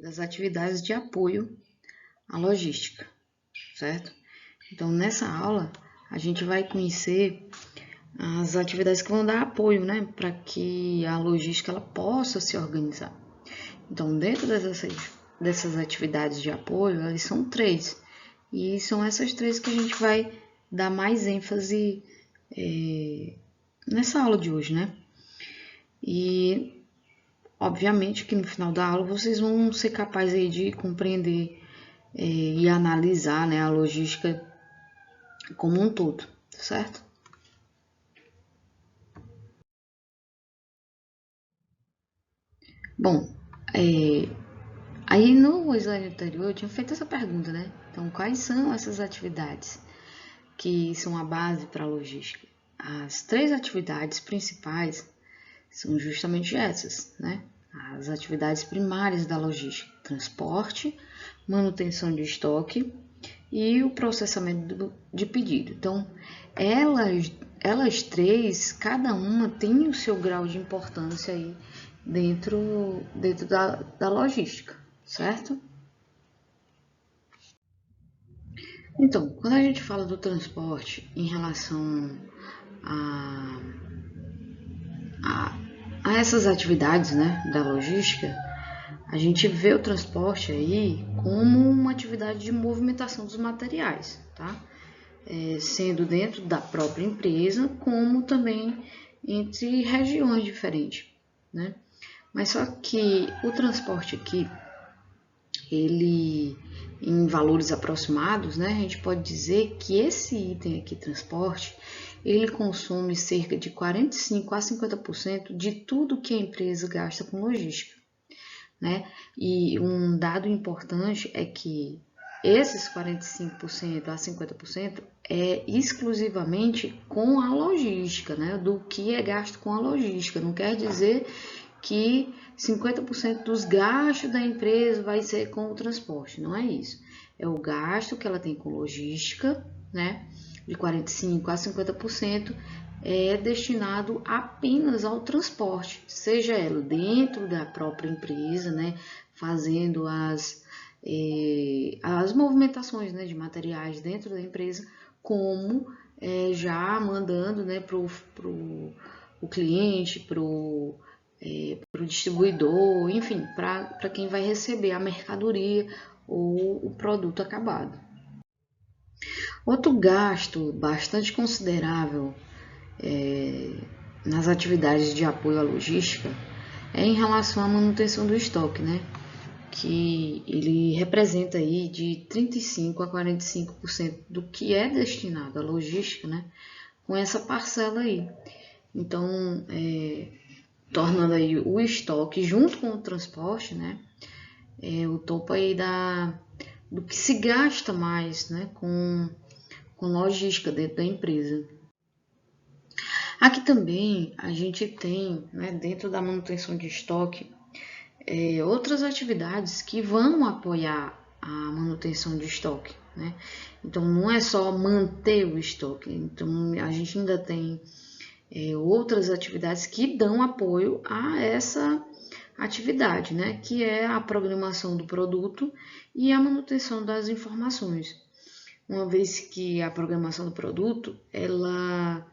das atividades de apoio à logística, certo? Então, nessa aula, a gente vai conhecer as atividades que vão dar apoio, né, para que a logística ela possa se organizar. Então, dentro dessas atividades de apoio, elas são 3. E são essas 3 que a gente vai dar mais ênfase nessa aula de hoje, né? E, obviamente, que no final da aula vocês vão ser capazes aí de compreender e analisar, né, a logística como um todo, certo? Bom, aí no slide anterior eu tinha feito essa pergunta, né? Então, quais são essas atividades que são a base para a logística? As 3 atividades principais são justamente essas, né? As atividades primárias da logística: transporte, manutenção de estoque e o processamento de pedido. Então, elas 3, cada uma tem o seu grau de importância aí dentro da logística, certo? Então, quando a gente fala do transporte em relação a essas atividades, né, da logística, a gente vê o transporte aí como uma atividade de movimentação dos materiais, tá? Sendo dentro da própria empresa, como também entre regiões diferentes, né? Mas só que o transporte aqui, ele em valores aproximados, né, a gente pode dizer que esse item aqui, transporte, ele consome cerca de 45 a 50% de tudo que a empresa gasta com logística, né? E um dado importante é que esses 45% a 50% é exclusivamente com a logística, né? Do que é gasto com a logística. Não quer dizer que 50% dos gastos da empresa vai ser com o transporte, não é isso. É o gasto que ela tem com logística, né? De 45% a 50% é destinado apenas ao transporte, seja ela dentro da própria empresa, né? Fazendo as movimentações, né, de materiais dentro da empresa, como já mandando, né, para o cliente, para o distribuidor, enfim, para quem vai receber a mercadoria ou o produto acabado. Outro gasto bastante considerável nas atividades de apoio à logística é em relação à manutenção do estoque, né? Que ele representa aí de 35 a 45% do que é destinado à logística, né? Com essa parcela aí. Então, tornando aí o estoque junto com o transporte, né? O topo aí do que se gasta mais, né? Com logística dentro da empresa. Aqui também a gente tem, né, dentro da manutenção de estoque, outras atividades que vão apoiar a manutenção de estoque, né? Então, não é só manter o estoque. Então, a gente ainda tem outras atividades que dão apoio a essa atividade, né? Que é a programação do produto e a manutenção das informações. Uma vez que a programação do produto, ela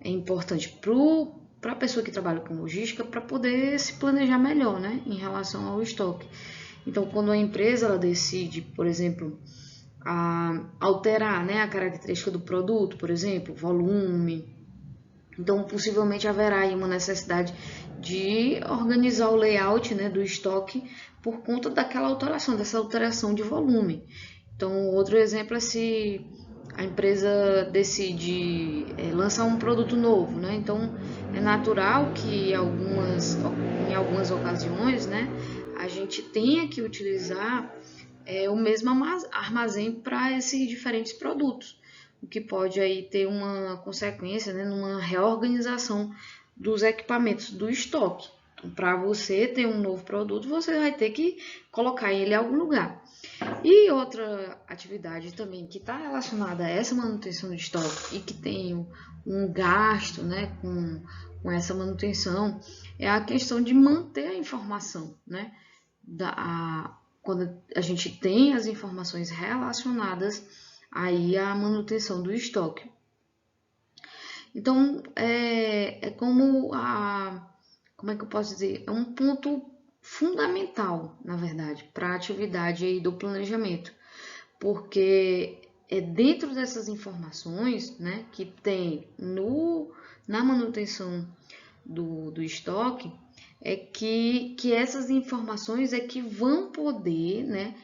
é importante para a pessoa que trabalha com logística para poder se planejar melhor, né, em relação ao estoque. Então, quando a empresa ela decide, por exemplo, alterar, né, a característica do produto, por exemplo, volume, então possivelmente haverá aí uma necessidade de organizar o layout, né, do estoque por conta daquela alteração, dessa alteração de volume. Então, outro exemplo é se a empresa decide lançar um produto novo, né? Então, é natural que em algumas ocasiões, né, a gente tenha que utilizar o mesmo armazém para esses diferentes produtos, o que pode aí ter uma consequência, né, numa reorganização dos equipamentos do estoque. Então, para você ter um novo produto, você vai ter que colocar ele em algum lugar. E outra atividade também que está relacionada a essa manutenção de estoque e que tem um gasto, né, com essa manutenção é a questão de manter a informação, né, quando a gente tem as informações relacionadas aí à manutenção do estoque. Então, como é que eu posso dizer? É um ponto fundamental, na verdade, para a atividade aí do planejamento, porque é dentro dessas informações, né, que tem na manutenção do estoque, que essas informações é que vão poder, né,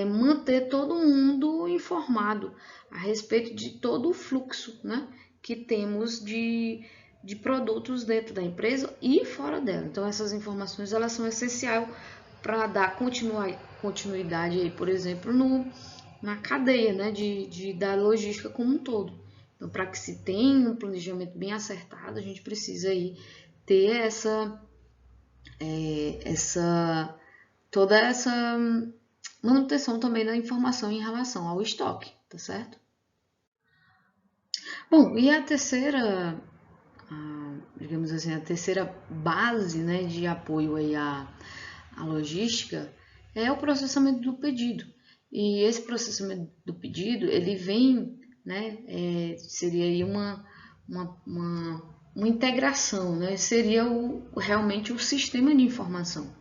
manter todo mundo informado a respeito de todo o fluxo, né, que temos de produtos dentro da empresa e fora dela. Então, essas informações elas são essenciais para dar continuidade, aí, por exemplo, na cadeia, né, da logística como um todo. Então, para que se tenha um planejamento bem acertado, a gente precisa aí ter toda essa manutenção também da informação em relação ao estoque, tá certo? Bom, e a terceira, digamos assim, a terceira base, né, de apoio aí à logística é o processamento do pedido. E esse processamento do pedido, ele vem, né, seria aí uma integração, né, seria realmente o sistema de informação.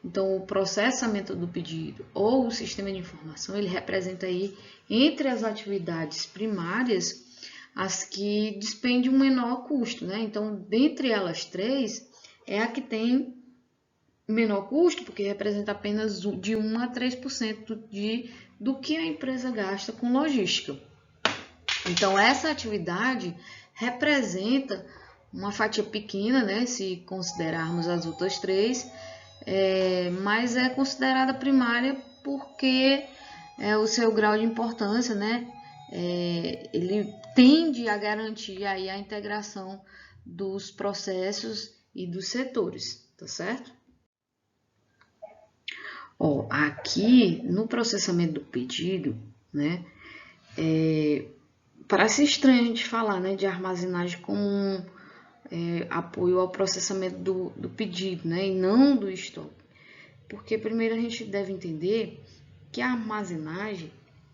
Então, o processamento do pedido ou o sistema de informação, ele representa aí, entre as atividades primárias, as que despendem um menor custo, né? Então, dentre elas três, é a que tem menor custo, porque representa apenas de 1 a 3% do que a empresa gasta com logística. Então, essa atividade representa uma fatia pequena, né, se considerarmos as outras três, mas é considerada primária porque o seu grau de importância, né, ele tende a garantir aí a integração dos processos e dos setores, tá certo? Aqui no processamento do pedido, né, parece estranho a gente falar, né, de armazenagem como apoio ao processamento do pedido, né, e não do estoque. Porque primeiro a gente deve entender que a armazenagem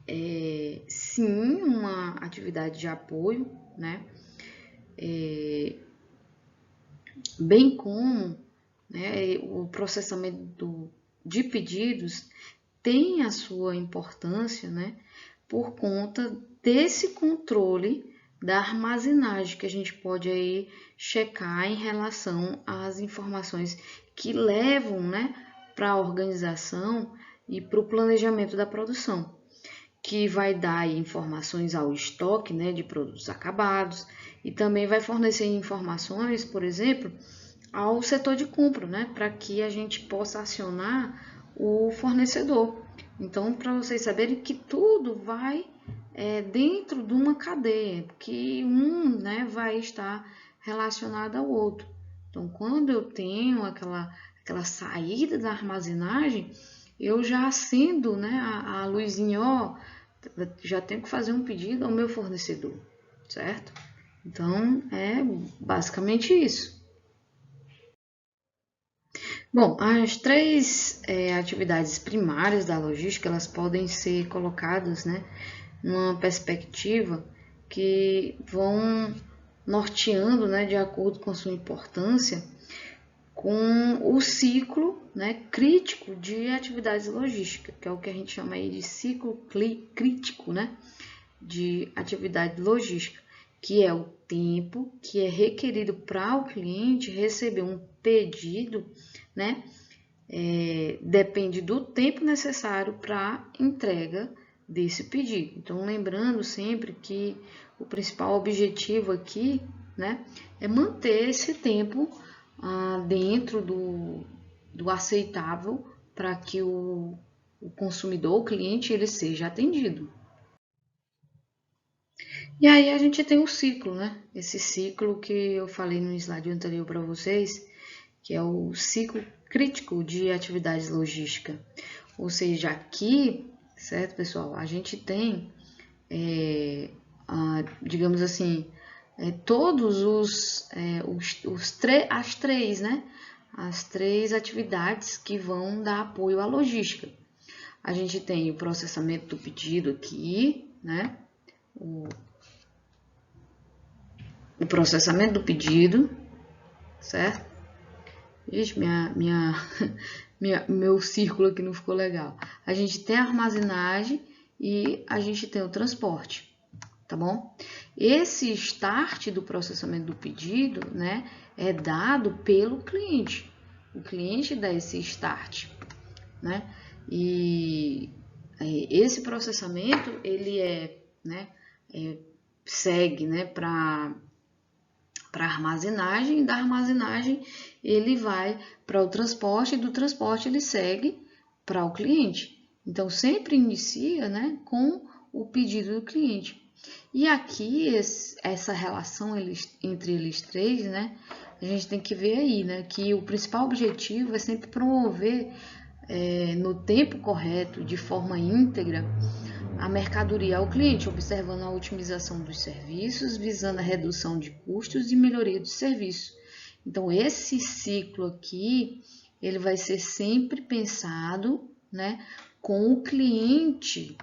é sim uma atividade de apoio, né, bem como, né, o processamento de pedidos tem a sua importância, né, por conta desse controle da armazenagem que a gente pode aí checar em relação às informações que levam, né, para a organização e para o planejamento da produção, que vai dar aí informações ao estoque, né, de produtos acabados e também vai fornecer informações, por exemplo, ao setor de compra, né, para que a gente possa acionar o fornecedor. Então, para vocês saberem que tudo vai dentro de uma cadeia, que né, vai estar relacionado ao outro. Então, quando eu tenho aquela saída da armazenagem, eu já acendo, né, a luzinha, já tenho que fazer um pedido ao meu fornecedor, certo? Então, é basicamente isso. Bom, as três atividades primárias da logística, elas podem ser colocadas, né, numa perspectiva que vão norteando, né, de acordo com a sua importância, com o ciclo, né, crítico de atividades logísticas, que é o que a gente chama aí de ciclo crítico, né, de atividade logística, que é o tempo que é requerido para o cliente receber um pedido, né, depende do tempo necessário para entrega desse pedido. Então, lembrando sempre que o principal objetivo aqui, né, é manter esse tempo dentro do aceitável para que o consumidor, o cliente, ele seja atendido. E aí a gente tem o ciclo, né? Esse ciclo que eu falei no slide anterior para vocês, que é o ciclo crítico de atividades logísticas. Ou seja, aqui, certo, pessoal, a gente tem, digamos assim, todos as três, né? As três atividades que vão dar apoio à logística. a gente tem o processamento do pedido aqui, né? O processamento do pedido, certo? Gente, meu círculo aqui não ficou legal. A gente tem a armazenagem e a gente tem o transporte, tá bom? Esse start do processamento do pedido, né, é dado pelo cliente. O cliente dá esse start, né? E esse processamento, ele segue, né, para armazenagem, e da armazenagem ele vai para o transporte, e do transporte ele segue para o cliente. Então, sempre inicia, né, com o pedido do cliente. E aqui, essa relação entre eles três, né, a gente tem que ver aí, né, que o principal objetivo é sempre promover no tempo correto, de forma íntegra, a mercadoria ao cliente, observando a otimização dos serviços, visando a redução de custos e melhoria do serviço. Então, esse ciclo aqui, ele vai ser sempre pensado, né, com o cliente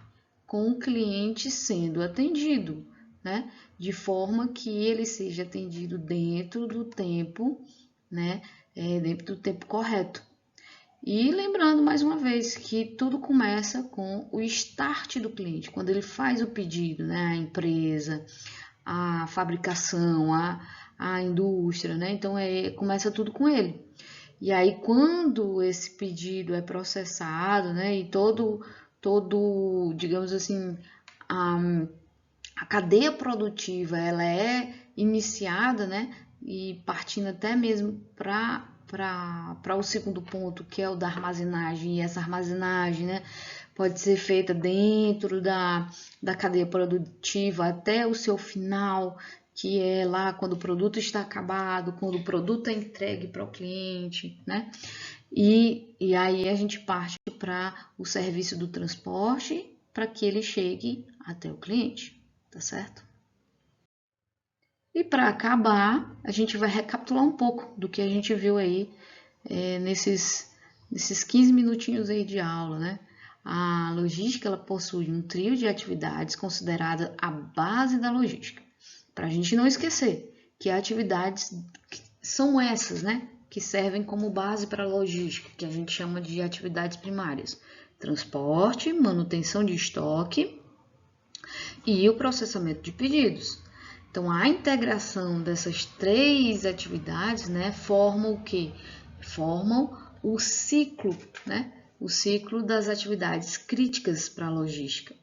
sendo atendido, né, de forma que ele seja atendido dentro do tempo, né, dentro do tempo correto. E lembrando mais uma vez que tudo começa com o start do cliente, quando ele faz o pedido, né? A empresa, a fabricação, a indústria, né? Então começa tudo com ele. E aí quando esse pedido é processado, né? E todo digamos assim, a cadeia produtiva ela é iniciada, né? E partindo até mesmo para o segundo ponto, que é o da armazenagem, e essa armazenagem, né, pode ser feita dentro da cadeia produtiva até o seu final, que é lá quando o produto está acabado, quando o produto é entregue para o cliente, né? E aí a gente parte para o serviço do transporte para que ele chegue até o cliente, tá certo? E para acabar, a gente vai recapitular um pouco do que a gente viu aí nesses 15 minutinhos aí de aula, né? A logística ela possui um trio de atividades considerada a base da logística. Para a gente não esquecer que atividades são essas, né? Que servem como base para a logística, que a gente chama de atividades primárias: transporte, manutenção de estoque e o processamento de pedidos. Então, a integração dessas três atividades, né, formam o quê? Formam o ciclo, né? O ciclo das atividades críticas para a logística.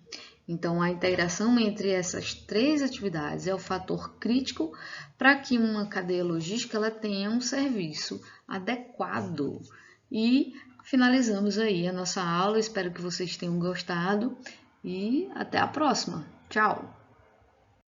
Então, a integração entre essas três atividades é o fator crítico para que uma cadeia logística ela tenha um serviço adequado. E finalizamos aí a nossa aula. Espero que vocês tenham gostado e até a próxima. Tchau!